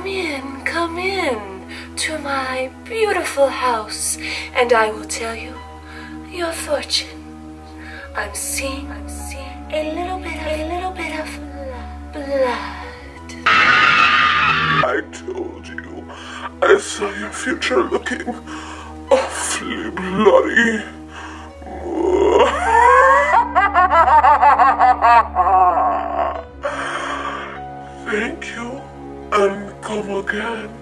come in to my beautiful house, and I will tell you your fortune. I'm seeing a little bit of blood. I told you, I saw your future looking awfully bloody. Thank you, and come again.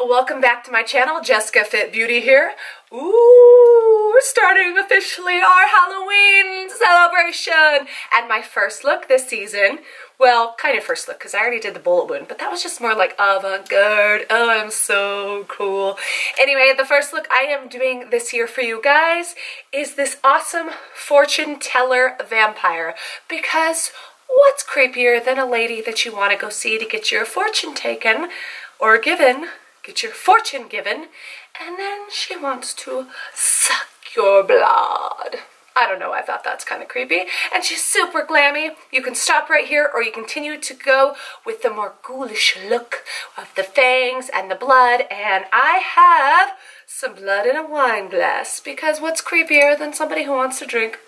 Welcome back to my channel. JessicaFitBeauty here. Ooh, we're starting officially our Halloween celebration. And my first look this season, well, kind of first look because I already did the bullet wound, but that was just more like avant-garde. Oh, I'm so cool. Anyway, the first look I am doing this year for you guys is this awesome fortune teller vampire, because what's creepier than a lady that you want to go see to get your fortune taken or given? Get your fortune given, and then she wants to suck your blood. I don't know, I thought that's kind of creepy. And she's super glammy. You can stop right here, or you continue to go with the more ghoulish look of the fangs and the blood. And I have some blood in a wine glass, because what's creepier than somebody who wants to drink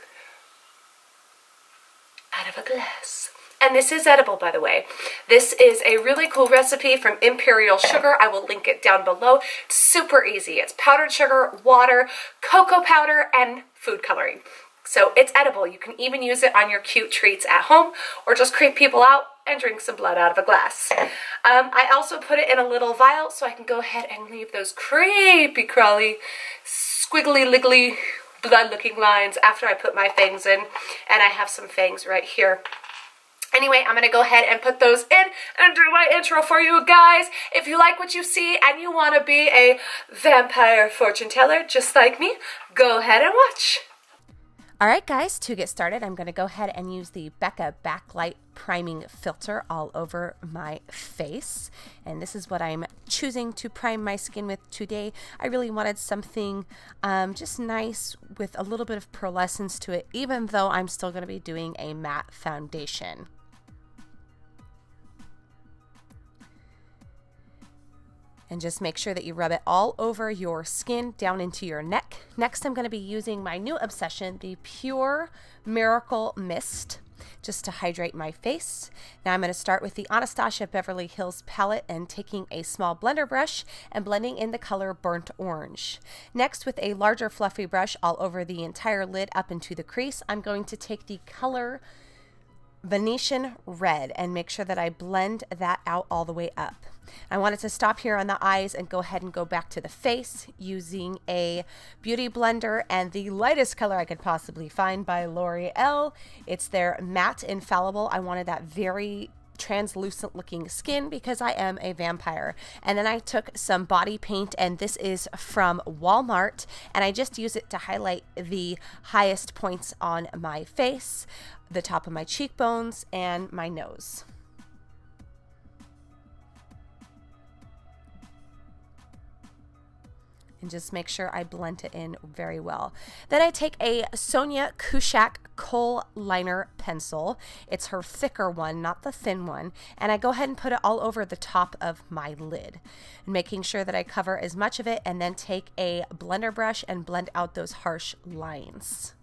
out of a glass? And this is edible, by the way. This is a really cool recipe from Imperial Sugar. I will link it down below. It's super easy. It's powdered sugar, water, cocoa powder, and food coloring. So it's edible. You can even use it on your cute treats at home, or just creep people out and drink some blood out of a glass. I also put it in a little vial so I can go ahead and leave those creepy crawly, squiggly liggly, blood-looking lines after I put my fangs in. And I have some fangs right here. Anyway, I'm going to go ahead and put those in and do my intro for you guys. If you like what you see and you want to be a vampire fortune teller just like me, go ahead and watch. Alright guys, to get started, I'm going to go ahead and use the Becca Backlight priming filter all over my face. And this is what I'm choosing to prime my skin with today. I really wanted something just nice with a little bit of pearlescence to it, even though I'm still going to be doing a matte foundation. And just make sure that you rub it all over your skin, down into your neck. Next, I'm going to be using my new obsession, the Pure Miracle Mist, just to hydrate my face. Now I'm going to start with the Anastasia Beverly Hills palette and taking a small blender brush and blending in the color Burnt Orange. Next, with a larger fluffy brush all over the entire lid up into the crease, I'm going to take the color Venetian Red and make sure that I blend that out all the way up. I wanted to stop here on the eyes and go ahead and go back to the face using a beauty blender and the lightest color I could possibly find by L'Oreal. It's their Matte Infallible. I wanted that very translucent looking skin because I am a vampire. And then I took some body paint, and this is from Walmart, and I just use it to highlight the highest points on my face, the top of my cheekbones, and my nose. And just make sure I blend it in very well. Then I take a Sonia Kushak Kohl liner pencil. It's her thicker one, not the thin one. And I go ahead and put it all over the top of my lid, making sure that I cover as much of it, and then take a blender brush and blend out those harsh lines.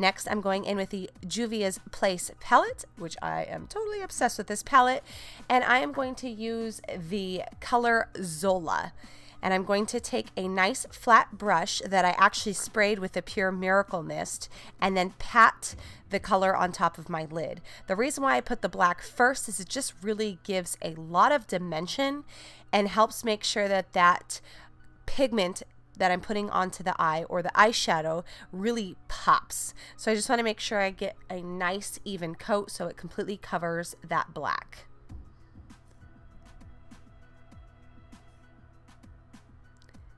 Next, I'm going in with the Juvia's Place palette, which I am totally obsessed with this palette, and I am going to use the color Zola. And I'm going to take a nice flat brush that I actually sprayed with the Pure Miracle Mist and then pat the color on top of my lid. The reason why I put the black first is it just really gives a lot of dimension and helps make sure that that pigment that I'm putting onto the eye or the eyeshadow really pops. So I just want to make sure I get a nice even coat so it completely covers that black.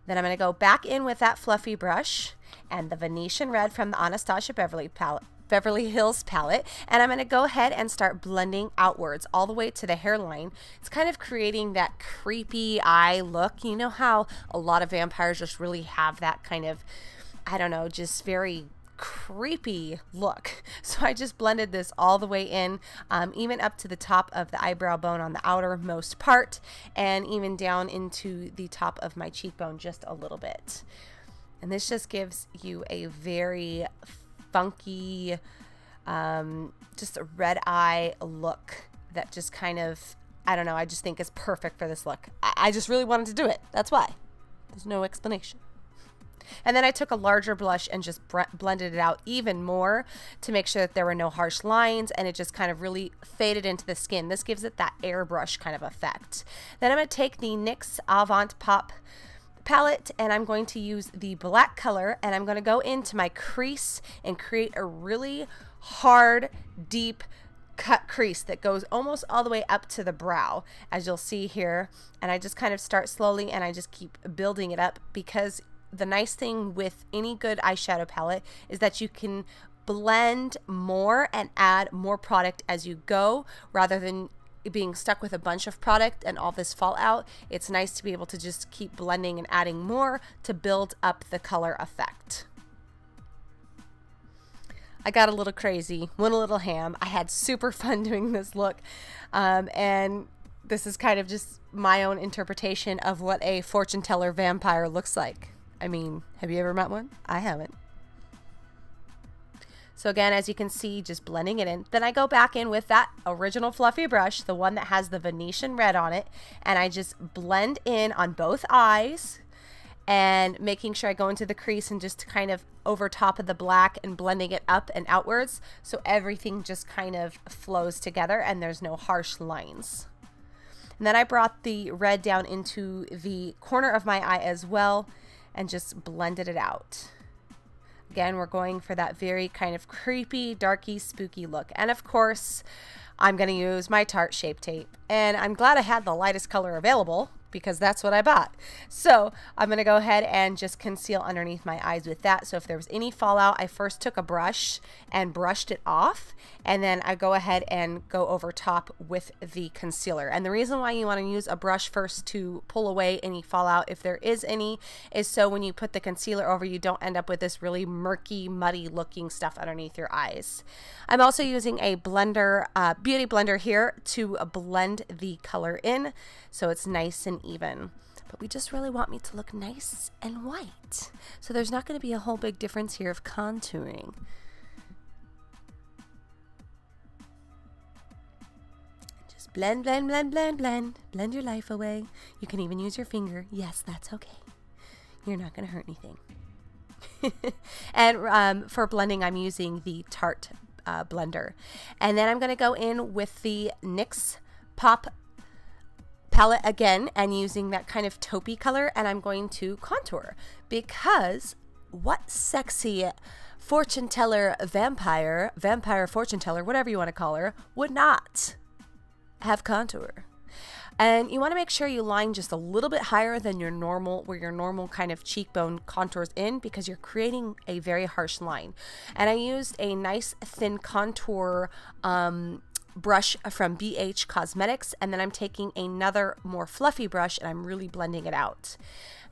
Then I'm going to go back in with that fluffy brush and the Venetian Red from the Anastasia Beverly Beverly Hills palette, and I'm going to go ahead and start blending outwards all the way to the hairline. It's kind of creating that creepy eye look. You know how a lot of vampires just really have that kind of, I don't know, just very creepy look. So I just blended this all the way in, even up to the top of the eyebrow bone on the outermost part, and even down into the top of my cheekbone just a little bit. And this just gives you a very funky, just a red eye look that just kind of, I don't know, I just think is perfect for this look. I just really wanted to do it. That's why. There's no explanation. And then I took a larger blush and just blended it out even more to make sure that there were no harsh lines, and it just kind of really faded into the skin. This gives it that airbrush kind of effect. Then I'm going to take the NYX Avant Pop palette, and I'm going to use the black color, and I'm going to go into my crease and create a really hard, deep cut crease that goes almost all the way up to the brow, as you'll see here. And I just kind of start slowly, and I just keep building it up, because the nice thing with any good eyeshadow palette is that you can blend more and add more product as you go, rather than being stuck with a bunch of product and all this fallout. It's nice to be able to just keep blending and adding more to build up the color effect. I got a little crazy, went a little ham. I had super fun doing this look, and this is kind of just my own interpretation of what a fortune teller vampire looks like. I mean, have you ever met one? I haven't. So again, as you can see, just blending it in. Then I go back in with that original fluffy brush, the one that has the Venetian red on it, and I just blend in on both eyes, and making sure I go into the crease and just kind of over top of the black and blending it up and outwards, so everything just kind of flows together and there's no harsh lines. And then I brought the red down into the corner of my eye as well, and just blended it out. Again, we're going for that very kind of creepy, darky, spooky look. And of course, I'm going to use my Tarte Shape Tape. And I'm glad I had the lightest color available, because that's what I bought. So I'm going to go ahead and just conceal underneath my eyes with that. So if there was any fallout, I first took a brush and brushed it off, and then I go ahead and go over top with the concealer. And the reason why you want to use a brush first to pull away any fallout, if there is any, is so when you put the concealer over, you don't end up with this really murky, muddy looking stuff underneath your eyes. I'm also using a blender, beauty blender here, to blend the color in so it's nice and even. But we just really want me to look nice and white, so there's not going to be a whole big difference here of contouring. Just blend, blend, blend, blend, blend. Blend your life away. You can even use your finger. Yes, that's okay. You're not going to hurt anything. And for blending, I'm using the Tarte blender. And then I'm going to go in with the NYX Pop palette again, and using that kind of taupey color, and I'm going to contour, because what sexy fortune teller vampire fortune teller, whatever you want to call her, would not have contour? And you want to make sure you line just a little bit higher than your normal, where your normal kind of cheekbone contours in, because you're creating a very harsh line. And I used a nice thin contour brush from BH Cosmetics, and then I'm taking another more fluffy brush and I'm really blending it out.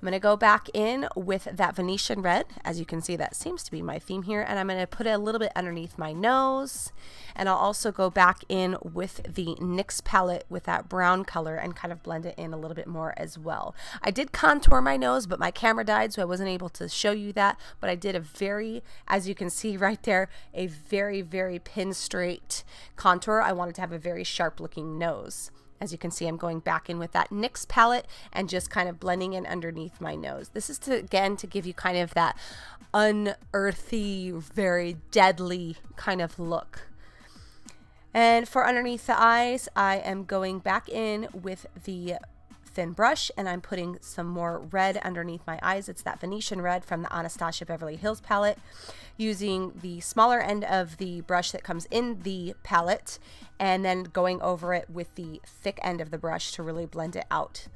I'm going to go back in with that Venetian red. As you can see, that seems to be my theme here, and I'm going to put it a little bit underneath my nose, and I'll also go back in with the NYX palette with that brown color and kind of blend it in a little bit more as well. I did contour my nose, but my camera died, so I wasn't able to show you that, but I did a very, as you can see right there, a very, very pin straight contour. I wanted to have a very sharp looking nose. As you can see, I'm going back in with that NYX palette and just kind of blending in underneath my nose. This is to, again, to give you kind of that unearthly, very deadly kind of look. And for underneath the eyes, I am going back in with the thin brush, and I'm putting some more red underneath my eyes. It's that Venetian red from the Anastasia Beverly Hills palette, using the smaller end of the brush that comes in the palette, and then going over it with the thick end of the brush to really blend it out.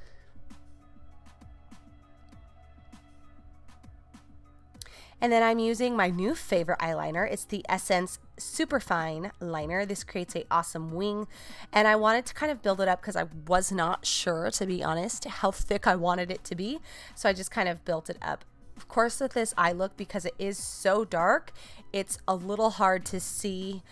And then I'm using my new favorite eyeliner. It's the Essence Superfine liner. This creates an awesome wing, and I wanted to kind of build it up because I was not sure, to be honest, how thick I wanted it to be. So I just kind of built it up. Of course, with this eye look, because it is so dark, it's a little hard to see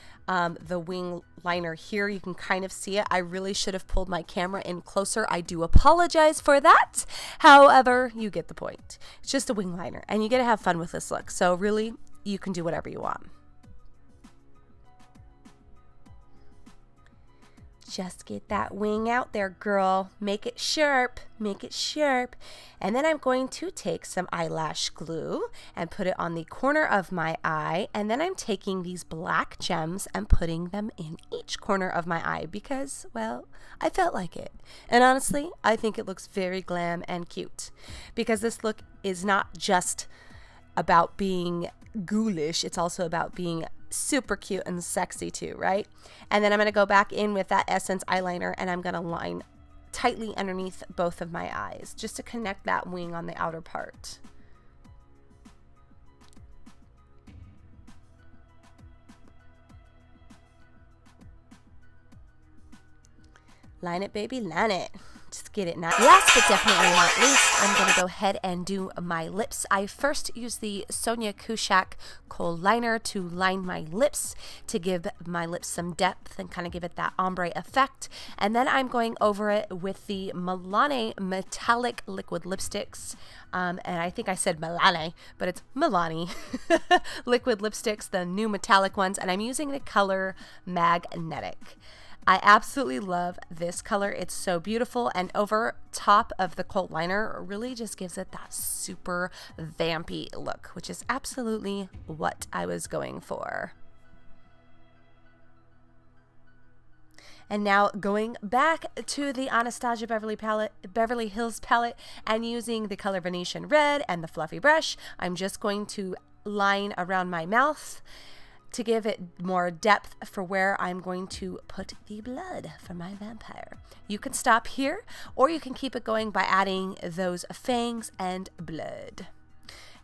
the wing liner here. You can kind of see it. I really should have pulled my camera in closer. I do apologize for that. However, you get the point. It's just a wing liner, and you get to have fun with this look. So really, you can do whatever you want. Just get that wing out there, girl. Make it sharp. Make it sharp. And then I'm going to take some eyelash glue and put it on the corner of my eye. And then I'm taking these black gems and putting them in each corner of my eye because, well, I felt like it. And honestly, I think it looks very glam and cute because this look is not just about being ghoulish. It's also about being super cute and sexy too, right? And then I'm going to go back in with that Essence eyeliner and I'm going to line tightly underneath both of my eyes just to connect that wing on the outer part. Line it, baby, line it. Just get it now. Last but definitely not least, I'm going to go ahead and do my lips. I first use the Sonia Kushak Kohl liner to line my lips to give my lips some depth and kind of give it that ombre effect. And then I'm going over it with the Milani metallic liquid lipsticks. And I think I said Milani, but it's Milani liquid lipsticks, the new metallic ones. And I'm using the color Magnetic. I absolutely love this color. It's so beautiful, and over top of the Kohl liner really just gives it that super vampy look, which is absolutely what I was going for. And now going back to the Anastasia Beverly Hills palette and using the color Venetian Red and the fluffy brush, I'm just going to line around my mouth to give it more depth for where I'm going to put the blood for my vampire. You can stop here, or you can keep it going by adding those fangs and blood.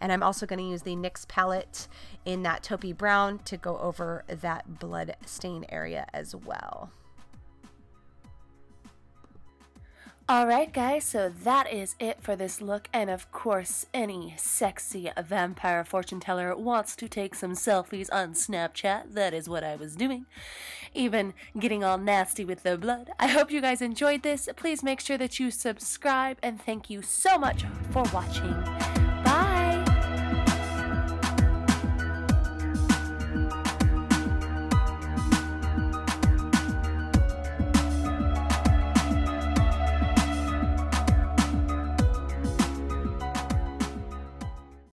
And I'm also going to use the NYX palette in that taupey brown to go over that blood stain area as well. Alright guys, so that is it for this look, and of course any sexy vampire fortune teller wants to take some selfies on Snapchat. That is what I was doing, even getting all nasty with the blood. I hope you guys enjoyed this. Please make sure that you subscribe, and thank you so much for watching.